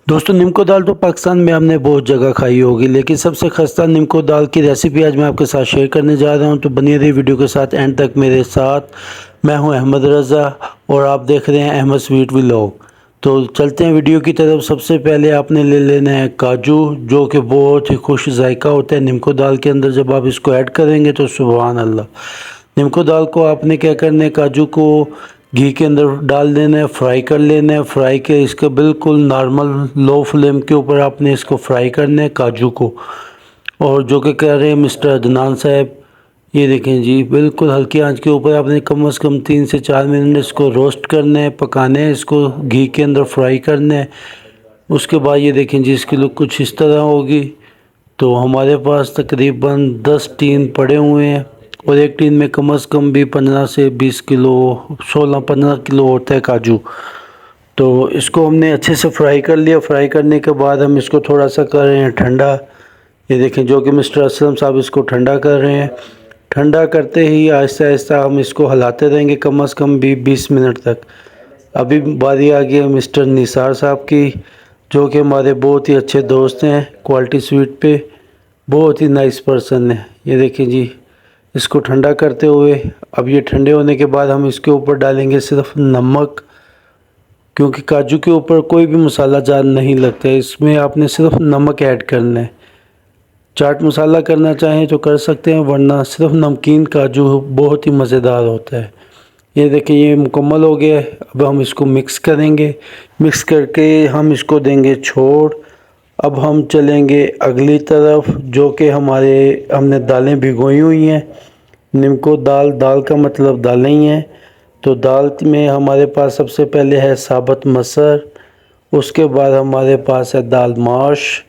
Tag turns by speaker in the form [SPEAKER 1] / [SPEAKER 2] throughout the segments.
[SPEAKER 1] दोस्तों निम्को दाल तो पाकिस्तान में हमने बहुत जगह खाई होगी, लेकिन सबसे खस्ता निम्को दाल की रेसिपी आज मैं आपके साथ शेयर करने जा रहा हूं। तो बनी रही वीडियो के साथ एंड तक मेरे साथ। मैं हूं अहमद रज़ा और आप देख रहे हैं अहमद स्वीट व्लॉग। तो चलते हैं वीडियो की तरफ। सबसे पहले आपने ले लेना है काजू, जो कि बहुत ही खुश जायका होता है निम्को दाल के अंदर। जब आप इसको ऐड करेंगे तो सुभान अल्लाह। निम्को दाल को आपने क्या करना है, काजू को घी के अंदर डाल देना है, फ्राई कर लेना है। फ्राई के इसका बिल्कुल नॉर्मल लो फ्लेम के ऊपर आपने इसको फ्राई करना है काजू को। और जो कि कह रहे हैं मिस्टर अदनान साहब, ये देखें जी, बिल्कुल हल्की आंच के ऊपर आपने कम से कम 3 से 4 मिनट इसको रोस्ट करना है, पकाने हैं, इसको घी के अंदर फ्राई करना है। उसके बाद ये देखें जी, इसकी लुक कुछ इस तरह होगी। तो हमारे पास तकरीबन 10 टीन पड़े हुए हैं और एक टीन में कम से कम भी 15 से 20 किलो, 16-15 किलो होता है काजू। तो इसको हमने अच्छे से फ्राई कर लिया। फ्राई करने के बाद हम इसको थोड़ा सा कर रहे हैं ठंडा। ये देखें, जो कि मिस्टर असलम साहब इसको ठंडा कर रहे हैं। ठंडा करते ही आहिस्ता आहिस्ता हम इसको हिलाते रहेंगे कम से कम भी 20 मिनट तक। अभी बारी आ गई है मिस्टर निसार साहब की, जो कि हमारे बहुत ही अच्छे दोस्त हैं क्वालिटी स्वीट पे, बहुत ही नाइस पर्सन है। ये देखिए जी, इसको ठंडा करते हुए अब ये ठंडे होने के बाद हम इसके ऊपर डालेंगे सिर्फ नमक, क्योंकि काजू के ऊपर कोई भी मसाला ज़्यादा नहीं लगता है। इसमें आपने सिर्फ नमक ऐड करना है। चाट मसाला करना चाहें तो कर सकते हैं, वरना सिर्फ नमकीन काजू बहुत ही मज़ेदार होता है। ये देखिए, ये मुकम्मल हो गया है। अब हम इसको मिक्स करेंगे। मिक्स करके हम इसको देंगे छोड़। अब हम चलेंगे अगली तरफ, जो कि हमने दालें भिगोई हुई हैं। निम्को दाल, दाल का मतलब दालें ही हैं। तो दाल में हमारे पास सबसे पहले है साबुत मसर, उसके बाद हमारे पास है दाल माश,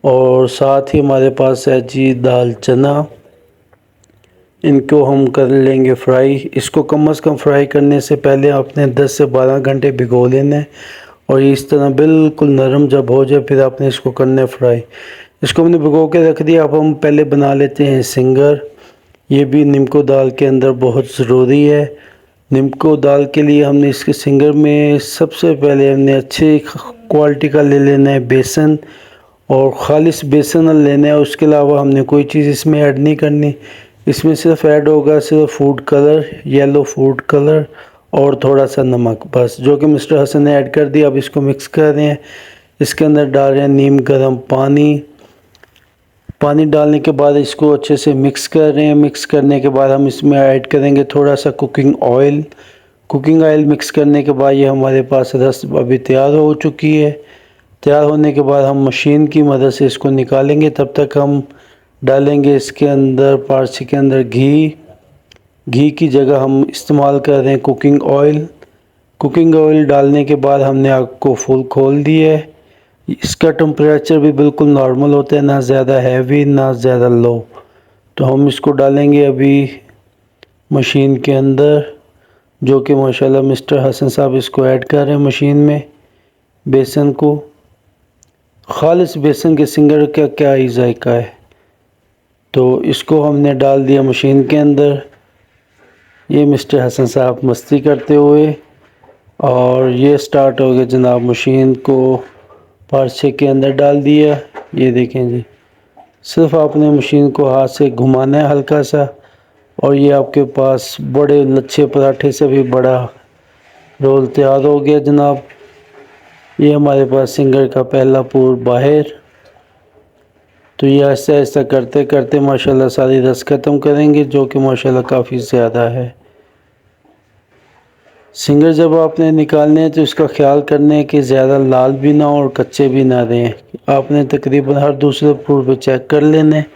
[SPEAKER 1] और साथ ही हमारे पास है जी दाल चना। इनको हम कर लेंगे फ्राई। इसको कम से कम फ्राई करने से पहले आपने 10 से 12 घंटे भिगो लेना है, और इस तरह बिल्कुल नरम जब हो जाए फिर आपने इसको करना है फ्राई। इसको हमने भिगो के रख दिया। अब हम पहले बना लेते हैं सिंगर। ये भी निम्को दाल के अंदर बहुत ज़रूरी है। निम्को दाल के लिए हमने इसके सिंगर में सबसे पहले हमने अच्छी क्वालिटी का ले लेना है बेसन, और ख़ालिस बेसन लेना है। उसके अलावा हमने कोई चीज़ इसमें ऐड नहीं करनी। इसमें सिर्फ ऐड होगा सिर्फ food colour, yellow food colour, और थोड़ा सा नमक, बस, जो कि मिस्टर हसन ने ऐड कर दिया। अब इसको मिक्स कर रहे हैं। इसके अंदर डाल रहे हैं नीम गर्म पानी। पानी डालने के बाद इसको अच्छे से मिक्स कर रहे हैं। मिक्स करने के बाद हम इसमें ऐड करेंगे थोड़ा सा cooking oil. Cooking oil mix करने के बाद ये हमारे पास रस अभी तैयार हो चुकी है। तैयार होने के बाद हम मशीन की मदद से इसको निकालेंगे। तब तक हम डालेंगे इसके अंदर, पारसी के अंदर घी। घी की जगह हम इस्तेमाल कर रहे हैं कुकिंग ऑयल। कुकिंग ऑयल डालने के बाद हमने आग को फुल खोल दिया है। इसका टेम्परेचर भी बिल्कुल नॉर्मल होता है, ना ज़्यादा हैवी ना ज़्यादा लो। तो हम इसको डालेंगे अभी मशीन के अंदर, जो कि माशाल्लाह मिस्टर हसन साहब इसको ऐड कर रहे हैं मशीन में बेसन को। ख़ालिस बेसन के सिंगर का क्या ही जायका है। तो इसको हमने डाल दिया मशीन के अंदर। ये मिस्टर हसन साहब मस्ती करते हुए, और ये स्टार्ट हो गया जनाब। मशीन को पारछे के अंदर डाल दिया। ये देखें जी, सिर्फ आपने मशीन को हाथ से घुमाना है हल्का सा, और ये आपके पास बड़े लच्छे पराठे से भी बड़ा रोल तैयार हो गया जनाब। ये हमारे पास सिंगर का पहला पूर बाहर। तो ये ऐसा ऐसा करते करते माशाल्लाह सारी रस ख़त्म करेंगे, जो कि माशाल्लाह काफ़ी ज़्यादा है। सिंगर जब आपने निकालने हैं तो इसका ख्याल करना है कि ज़्यादा लाल भी ना हो और कच्चे भी ना रहें। आपने तकरीबन हर दूसरे पूर पे चेक कर लेना है।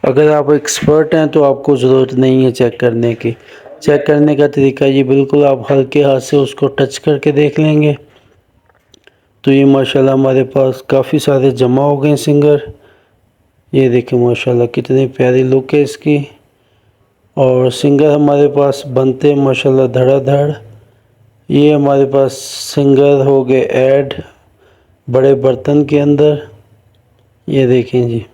[SPEAKER 1] अगर आप एक्सपर्ट हैं तो आपको ज़रूरत नहीं है चेक करने की। चेक करने का तरीका ये, बिल्कुल आप हल्के हाथ से उसको टच करके देख लेंगे। तो ये माशाल्लाह हमारे पास काफ़ी सारे जमा हो गए सिंगर। ये देखें माशाल्लाह कितनी प्यारी लुक है इसकी। और सिंगर हमारे पास बनते माशाल्लाह धड़ाधड़। ये हमारे पास सिंगर हो गए ऐड बड़े बर्तन के अंदर। ये देखें जी,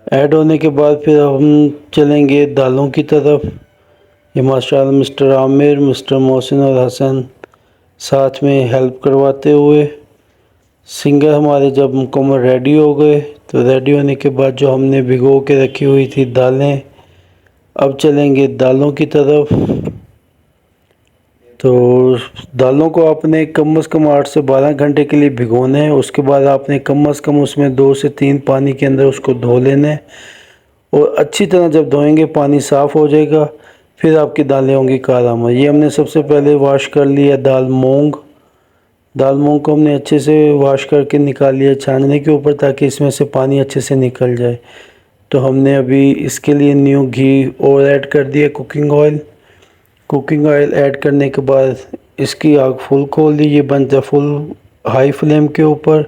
[SPEAKER 1] ऐड होने के बाद फिर हम चलेंगे दालों की तरफ। ये माशाल्लाह मिस्टर आमिर, मिस्टर मोहसिन और हसन साथ में हेल्प करवाते हुए सिंगर हमारे जब मुकम्मल रेडी हो गए तो रेडी होने के बाद जो हमने भिगो के रखी हुई थी दालें, अब चलेंगे दालों की तरफ। तो दालों को आपने कम से कम 8 से 12 घंटे के लिए भिगोना है। उसके बाद आपने कम से कम उसमें 2 से 3 पानी के अंदर उसको धो लेना है और अच्छी तरह जब धोएंगे पानी साफ़ हो जाएगा, फिर आपकी दालें होंगी कारामा। ये हमने सबसे पहले वॉश कर लिया दाल मूंग को हमने अच्छे से वॉश करके निकाल लिया छानने के ऊपर, ताकि इसमें से पानी अच्छे से निकल जाए। तो हमने अभी इसके लिए न्यू घी और ऐड कर दिया कुकिंग ऑयल ऐड करने के बाद इसकी आग फुल खोल दी। ये बनता फुल हाई फ्लेम के ऊपर।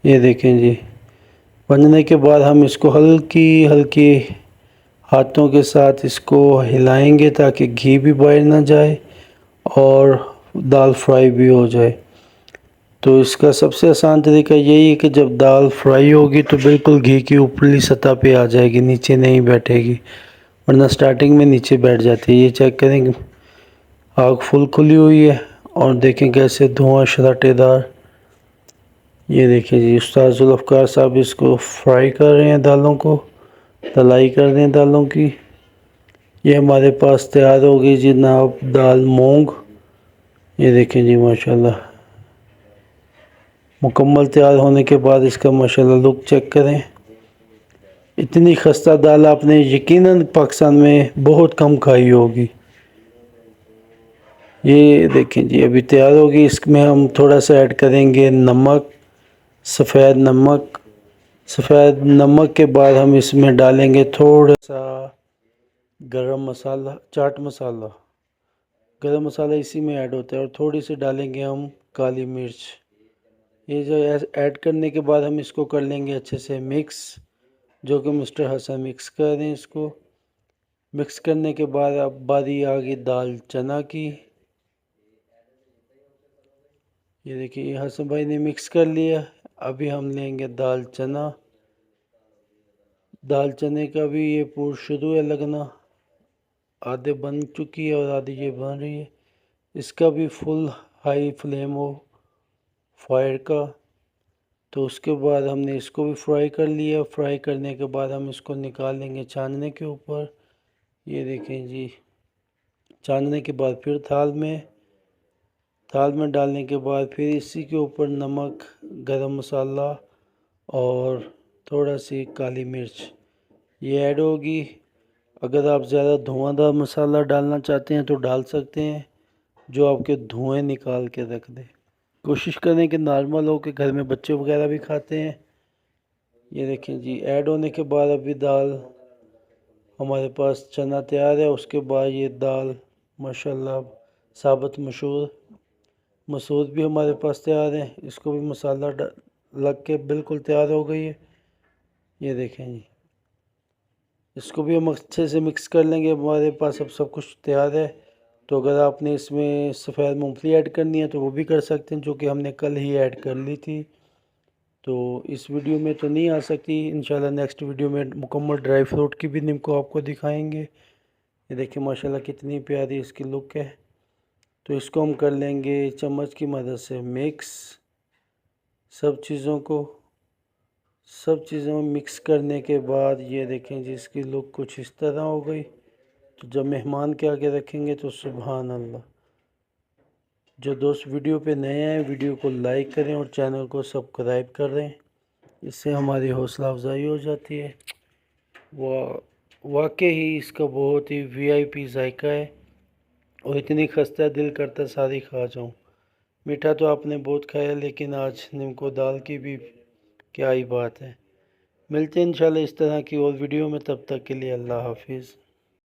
[SPEAKER 1] ये देखें जी, बनने के बाद हम इसको हल्की हल्की हाथों के साथ इसको हिलाएंगे ताकि घी भी बाहर ना जाए और दाल फ्राई भी हो जाए। तो इसका सबसे आसान तरीका यही है कि जब दाल फ्राई होगी तो बिल्कुल घी की ऊपरली सतह पे आ जाएगी, नीचे नहीं बैठेगी, वरना स्टार्टिंग में नीचे बैठ जाती है। ये चेक करें, आग फुल खुली हुई है और देखें कैसे धुआं शराटेदार। ये देखिए जी, उस्ताद जुल्फ़कार साहब इसको फ्राई कर रहे हैं, दालों को तलाई कर रहे हैं दालों की। ये हमारे पास तैयार हो गई जी जनाब दाल मूंग। ये देखें जी, माशाल्लाह मुकम्मल तैयार होने के बाद इसका माशाल्लाह लुक चेक करें। इतनी खस्ता दाल आपने यकीनन पाकिस्तान में बहुत कम खाई होगी। ये देखें जी, अभी तैयार होगी। इसमें हम थोड़ा सा ऐड करेंगे नमक, सफ़ेद नमक के बाद हम इसमें डालेंगे थोड़ा सा गरम मसाला, चाट मसाला। गरम मसाला इसी में ऐड होता है और थोड़ी सी डालेंगे हम काली मिर्च। ये जो ऐड करने के बाद हम इसको कर लेंगे अच्छे से मिक्स, जो कि मिस्टर हसन मिक्स कर दें। इसको मिक्स करने के बाद अब बारी आ गई दाल चना की। ये देखिए हसन भाई ने मिक्स कर लिया। अभी हम लेंगे दाल चने का भी ये पूर शुरू है लगना, आधे बन चुकी है और आधी ये बन रही है। इसका भी फुल हाई फ्लेम हो फायर का। तो उसके बाद हमने इसको भी फ्राई कर लिया। फ्राई करने के बाद हम इसको निकाल लेंगे छानने के ऊपर। ये देखें जी, छानने के बाद फिर थाल में डालने के बाद फिर इसी के ऊपर नमक, गरम मसाला और थोड़ा सी काली मिर्च ये ऐड होगी। अगर आप ज़्यादा धुआंधार मसाला डालना चाहते हैं तो डाल सकते हैं, जो आपके धुएं निकाल के रख दे। कोशिश करें कि नॉर्मल हो, कि घर में बच्चे वगैरह भी खाते हैं। ये देखें जी, ऐड होने के बाद अभी दाल हमारे पास चना तैयार है। उसके बाद ये दाल माशाल्लाह साबुत मसूर भी हमारे पास तैयार है। इसको भी मसाला लग के बिल्कुल तैयार हो गई है। ये देखें जी, इसको भी हम अच्छे से मिक्स कर लेंगे। हमारे पास अब सब कुछ तैयार है। तो अगर आपने इसमें सफ़ेद मूंगफली ऐड करनी है तो वो भी कर सकते हैं, जो कि हमने कल ही ऐड कर ली थी। तो इस वीडियो में तो नहीं आ सकती, इंशाल्लाह नेक्स्ट वीडियो में मुकम्मल ड्राई फ्रूट की भी निम्को आपको दिखाएंगे। ये देखिए माशाल्लाह कितनी प्यारी इसकी लुक है। तो इसको हम कर लेंगे चम्मच की मदद से मिक्स। सब चीज़ों में मिक्स करने के बाद ये देखें जी, इसकी लुक कुछ इस तरह हो गई। तो जब मेहमान के आगे रखेंगे तो सुभान अल्लाह। जो दोस्त वीडियो पे नए हैं वीडियो को लाइक करें और चैनल को सब्सक्राइब कर दें, इससे हमारी हौसला अफजाई हो जाती है। वाकई ही इसका बहुत ही वीआईपी जायका है और इतनी खस्ता दिल करता सारी खा जाऊँ। मीठा तो आपने बहुत खाया, लेकिन आज निम्को दाल की भी क्या ही बात है। मिलते हैं इंशाल्लाह इस तरह की और वीडियो में, तब तक के लिए अल्लाह हाफिज़।